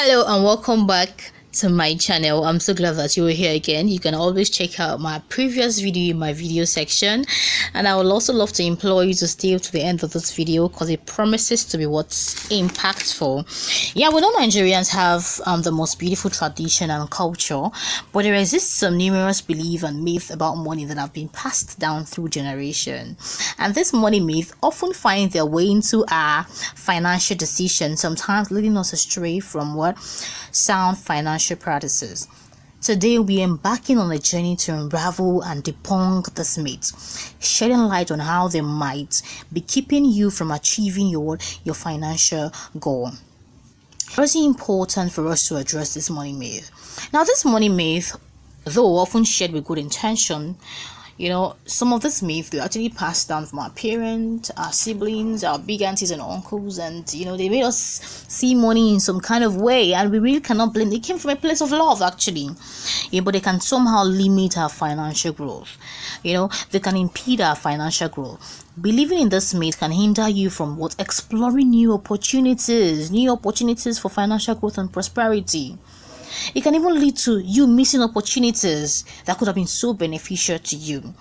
Hello and welcome back to my channel. I'm so glad that you are here again. You can always check out my previous video in my video section, and I would also love to implore you to stay to the end of this video because it promises to be what's impactful. Yeah, we know Nigerians have the most beautiful tradition and culture, but there exists some numerous beliefs and myths about money that have been passed down through generation, and this money myth often find their way into our financial decisions, sometimes leading us astray from what sound financial practices. Today we're embarking on a journey to unravel and debunk this myth, shedding light on how they might be keeping you from achieving your financial goal. It's very important for us to address this money myth. Now, this money myth, though often shared with good intention, some of this myth they actually passed down from our parents, our siblings, our big aunties and uncles, and they made us see money in some kind of way, and we really cannot blame. It came from a place of love, actually. But they can somehow limit our financial growth. They can impede our financial growth. Believing in this myth can hinder you from exploring new opportunities for financial growth and prosperity. It can even lead to you missing opportunities that could have been so beneficial to you.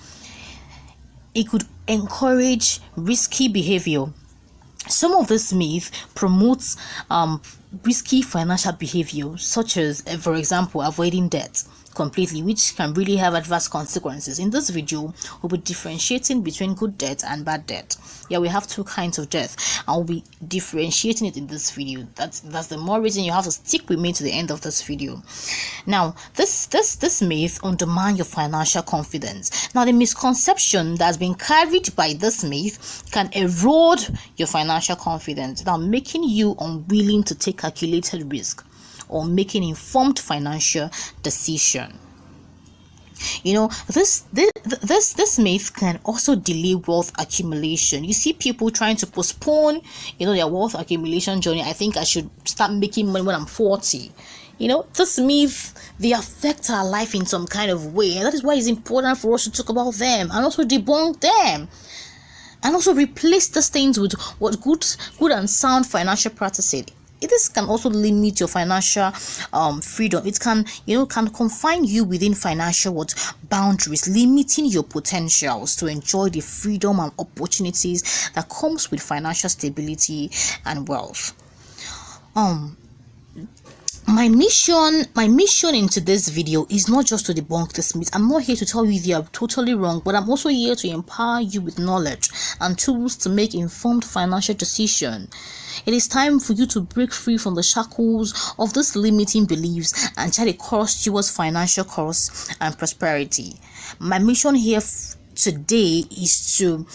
It could encourage risky behavior. Some of this myth promotes risky financial behavior, such as, for example, avoiding debt completely, which can really have adverse consequences. In this video, we'll be differentiating between good debt and bad debt. Yeah, we have two kinds of debt, and we'll be differentiating it in this video. That's the more reason you have to stick with me to the end of this video. Now, this myth undermines your financial confidence. Now, the misconception that's been carried by this myth can erode your financial confidence, now making you unwilling to take calculated risk or making informed financial decision. This myth can also delay wealth accumulation. You see people trying to postpone their wealth accumulation journey. I think I should start making money when I'm 40. This myth, they affect our life in some kind of way, and that is why it's important for us to talk about them and also debunk them, and also replace these things with what good and sound financial practices. This can also limit your financial freedom. It can confine you within financial boundaries, limiting your potentials to enjoy the freedom and opportunities that comes with financial stability and wealth. My mission into this video is not just to debunk this myth. I'm not here to tell you they are totally wrong, but I'm also here to empower you with knowledge and tools to make informed financial decisions. It is time for you to break free from the shackles of these limiting beliefs and chart a course towards financial course and prosperity. My mission here today is to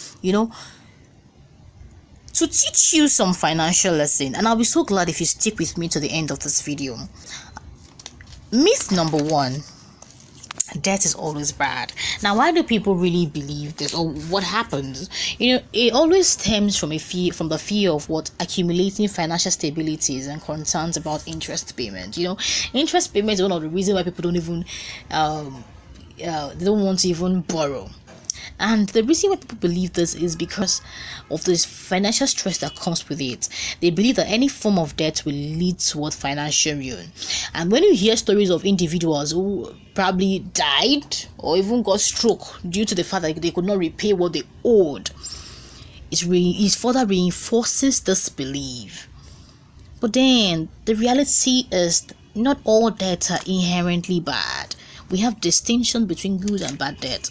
teach you some financial lesson, and I'll be so glad if you stick with me to the end of this video. Myth number 1: debt is always bad. Now, why do people really believe this, or what happens? It always stems from the fear of accumulating financial stabilities and concerns about interest payment. Interest payment is one of the reasons why people don't even they don't want to even borrow. And the reason why people believe this is because of this financial stress that comes with it. They believe that any form of debt will lead toward financial ruin. And when you hear stories of individuals who probably died or even got stroke due to the fact that they could not repay what they owed, it further reinforces this belief. But then the reality is not all debts are inherently bad. We have distinction between good and bad debt.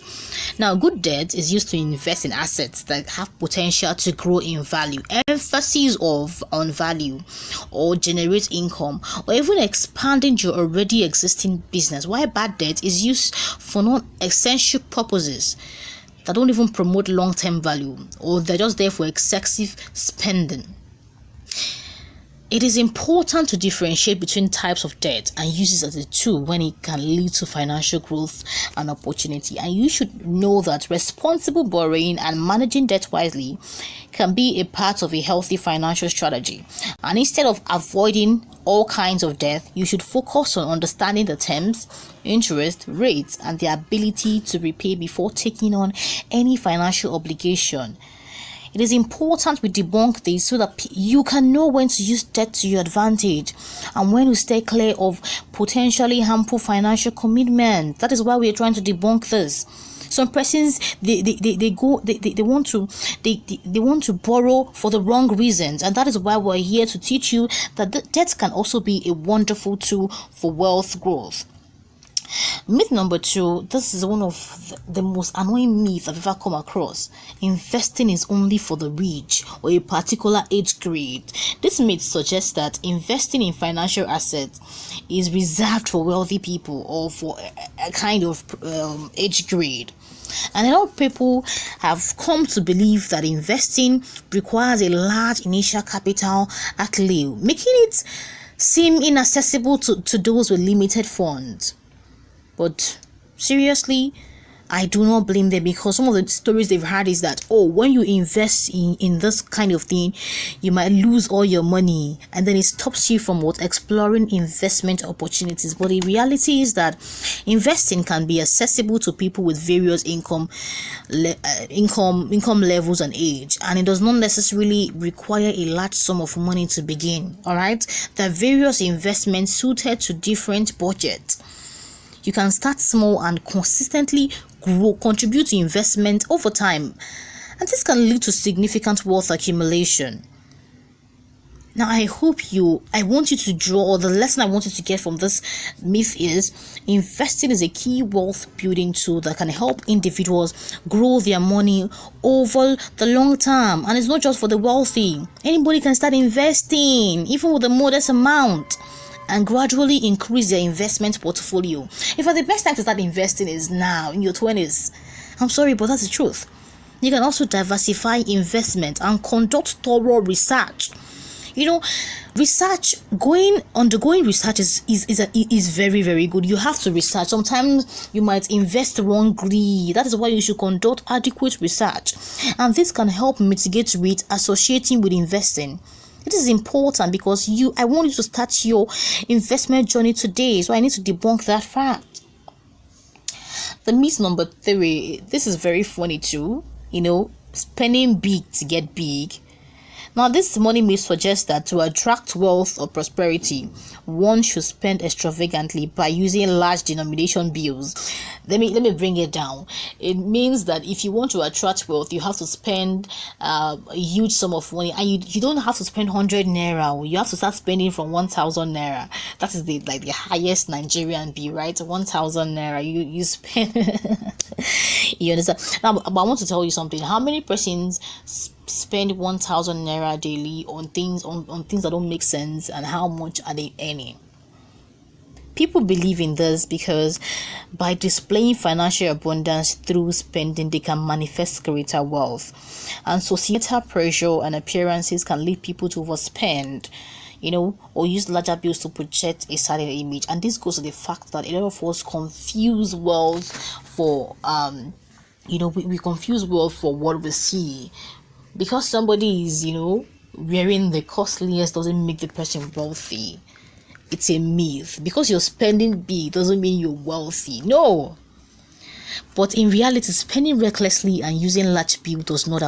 Now, good debt is used to invest in assets that have potential to grow in value, emphasis on value, or generate income, or even expanding your already existing business. While bad debt is used for non-essential purposes that don't even promote long-term value, or they're just there for excessive spending. It is important to differentiate between types of debt and use it as a tool when it can lead to financial growth and opportunity. And you should know that responsible borrowing and managing debt wisely can be a part of a healthy financial strategy. And instead of avoiding all kinds of debt, you should focus on understanding the terms, interest rates, and the ability to repay before taking on any financial obligation. It is important we debunk this so that you can know when to use debt to your advantage and when to stay clear of potentially harmful financial commitment. That is why we are trying to debunk this. Some persons they want to borrow for the wrong reasons, and that is why we're here to teach you that debt can also be a wonderful tool for wealth growth. Myth number 2, this is one of the most annoying myths I've ever come across. Investing is only for the rich or a particular age grade. This myth suggests that investing in financial assets is reserved for wealthy people or for a kind of age grade. And a lot of people have come to believe that investing requires a large initial capital outlay, making it seem inaccessible to those with limited funds. But seriously, I do not blame them, because some of the stories they've heard is that, oh, when you invest in this kind of thing, you might lose all your money, and then it stops you from exploring investment opportunities. But the reality is that investing can be accessible to people with various income levels and age, and it does not necessarily require a large sum of money to begin. All right, there are various investments suited to different budgets. You can start small and consistently contribute to investment over time, and this can lead to significant wealth accumulation. Now, I want you to draw, or the lesson I want you to get from this myth is investing is a key wealth building tool that can help individuals grow their money over the long term, and it's not just for the wealthy. Anybody can start investing, even with a modest amount, and gradually increase their investment portfolio. In fact, the best time to start investing is now, in your 20s. I'm sorry, but that's the truth. You can also diversify investment and conduct thorough research. Undergoing research is very, very good. You have to research. Sometimes you might invest wrongly. That is why you should conduct adequate research, and this can help mitigate risk associating with investing. It is important because I want you to start your investment journey today, so I need to debunk that fact. The myth number 3, this is very funny too. Spending big to get big. Now, this money myth suggests that to attract wealth or prosperity, one should spend extravagantly by using large denomination bills. Let me bring it down. It means that if you want to attract wealth, you have to spend a huge sum of money, and you don't have to spend 100 naira. You have to start spending from 1,000 naira. That is the highest Nigerian bill, right? 1,000 naira. You spend. You understand? Now, but I want to tell you something. How many persons spend 1,000 naira daily on things that don't make sense, and how much are they earning? People believe in this because by displaying financial abundance through spending, they can manifest greater wealth, and societal pressure and appearances can lead people to overspend, or use larger bills to project a certain image. And this goes to the fact that a lot of us confuse wealth for we confuse wealth for what we see. Because somebody is wearing the costliest doesn't make the person wealthy. It's a myth. Because you're spending big doesn't mean you're wealthy. No. But in reality, spending recklessly and using large bills does not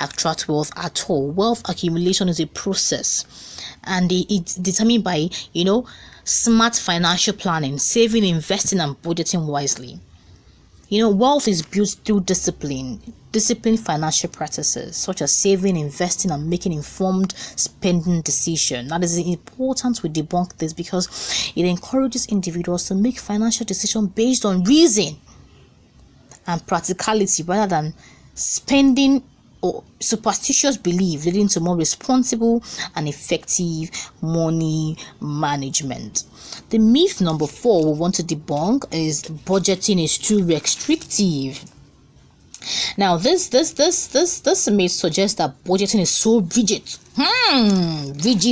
attract wealth at all. Wealth accumulation is a process, and it's determined by smart financial planning, saving, investing, and budgeting wisely. Wealth is built through disciplined financial practices such as saving, investing, and making informed spending decisions. That is important we debunk this, because it encourages individuals to make financial decisions based on reason and practicality rather than spending or superstitious belief, leading to more responsible and effective money management. The myth number 4 we want to debunk is budgeting is too restrictive. Now, this myth suggests that budgeting is so rigid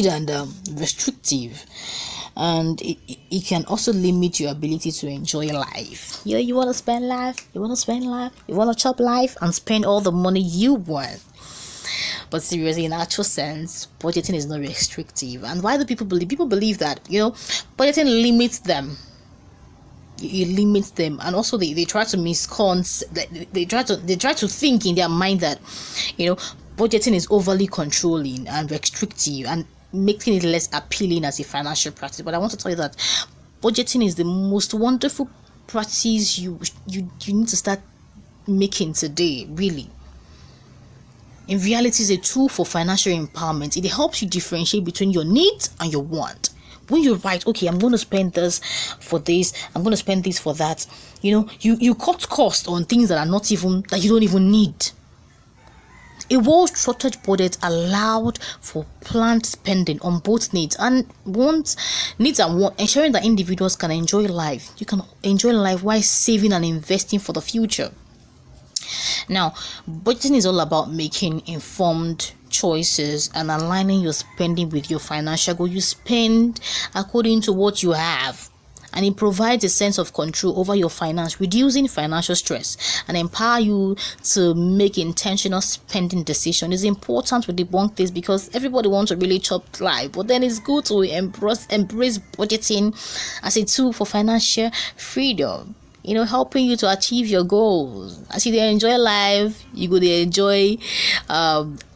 and restrictive, and it can also limit your ability to enjoy life. You want to spend life, you want to chop life and spend all the money you want. But seriously, in actual sense, budgeting is not restrictive. And why do people believe that budgeting limits them? it limits them. And also they try to they try to think in their mind that budgeting is overly controlling and restrictive and making it less appealing as a financial practice. But I want to tell you that budgeting is the most wonderful practice you need to start making today. Really, in reality, it's a tool for financial empowerment. It helps you differentiate between your needs and your want. When you write, okay, I'm going to spend this for this, I'm going to spend this for that, you cut costs on things that you don't even need. A well-structured budget allowed for planned spending on both needs and wants, ensuring that individuals can enjoy life. You can enjoy life while saving and investing for the future. Now, budgeting is all about making informed choices and aligning your spending with your financial goal. You spend according to what you have, and it provides a sense of control over your finance, reducing financial stress and empower you to make intentional spending decisions. It's important to debunk this because everybody wants to really chop life, but then it's good to embrace budgeting as a tool for financial freedom. Helping you to achieve your goals. As you enjoy life, you go to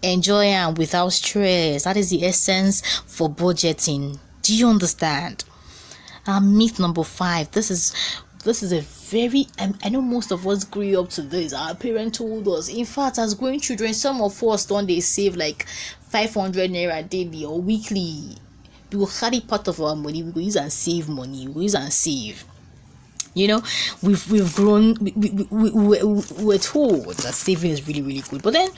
enjoy and without stress. That is the essence for budgeting. Do you understand? Myth number 5. This is a very, I know most of us grew up to this. Our parents told us. In fact, as growing children, some of us don't they save like 500 naira daily or weekly. We will carry part of our money. We will use and save money. We will use and save. We've grown. We're told that saving is really, really good, but then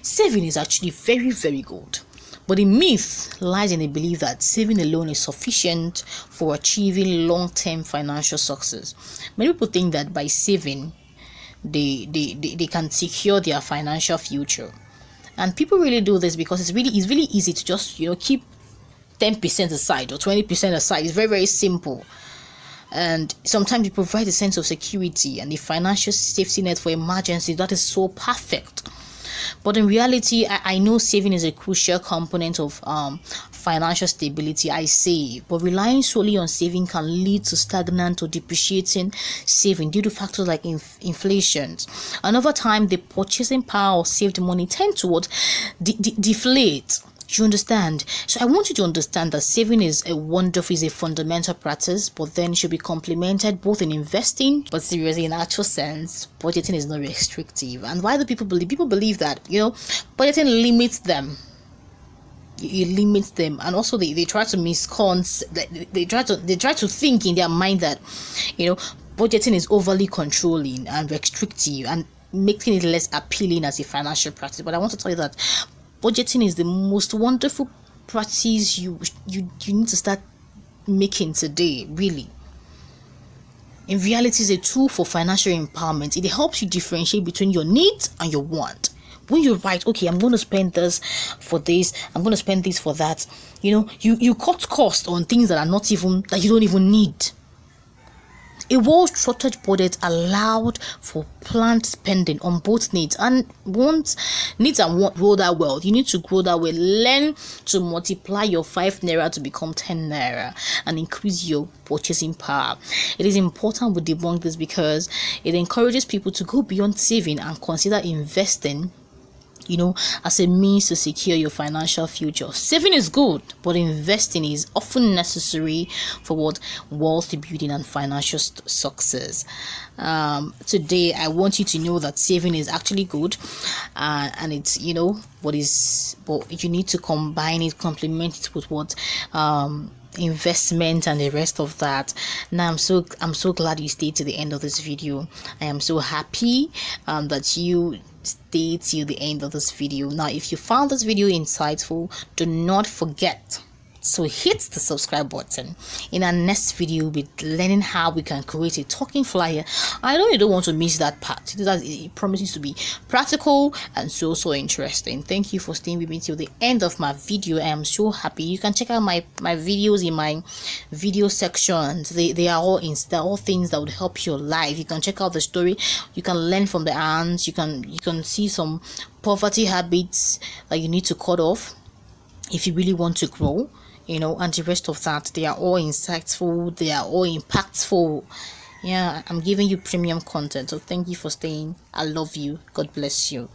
saving is actually very, very good. But the myth lies in the belief that saving alone is sufficient for achieving long-term financial success. Many people think that by saving, they can secure their financial future, and people really do this because it's really easy to just keep 10% aside or 20% aside. It's very, very simple. And sometimes it provides a sense of security and the financial safety net for emergencies that is so perfect. But in reality, I know saving is a crucial component of financial stability. I save, but relying solely on saving can lead to stagnant or depreciating saving due to factors like inflation. And over time, the purchasing power of saved money tend to deflate. You understand? So I want you to understand that saving is a fundamental practice, but then should be complemented both in investing, but seriously, in actual sense, budgeting is not restrictive. And why do people believe? People believe that budgeting limits them. It limits them, and also they try to they try to think in their mind that budgeting is overly controlling and restrictive and making it less appealing as a financial practice. But I want to tell you that budgeting is the most wonderful practice you need to start making today. Really, in reality, it's a tool for financial empowerment. It helps you differentiate between your needs and your want. When you write, okay, I'm going to spend this for this, I'm going to spend this for that, you cut costs on things that you don't even need. A well-structured budget allowed for planned spending on both needs and wants. Grow that wealth. You need to grow that way. Learn to multiply your 5 naira to become 10 naira and increase your purchasing power. It is important we debunk this because it encourages people to go beyond saving and consider investing as a means to secure your financial future. Saving is good, but investing is often necessary for wealth building and financial success. Today, I want you to know that saving is actually good, and it's but you need to complement it with investment and the rest of that. Now I'm so glad you stayed to the end of this video. I am so happy that you stay till the end of this video. Now, if you found this video insightful, do not forget to hit the subscribe button. In our next video, we'll be learning how we can create a talking flyer. I know you don't want to miss that part. It promises to be practical and so interesting. Thank you for staying with me till the end of my video. I am so happy. You can check out my videos in my video sections. They are all things that would help your life. You can check out the story. You can learn from the ants. You can see some poverty habits that you need to cut off if you really want to grow. And the rest of that. They are all insightful, they are all impactful. Yeah, I'm giving you premium content. So thank you for staying. I love you. God bless you.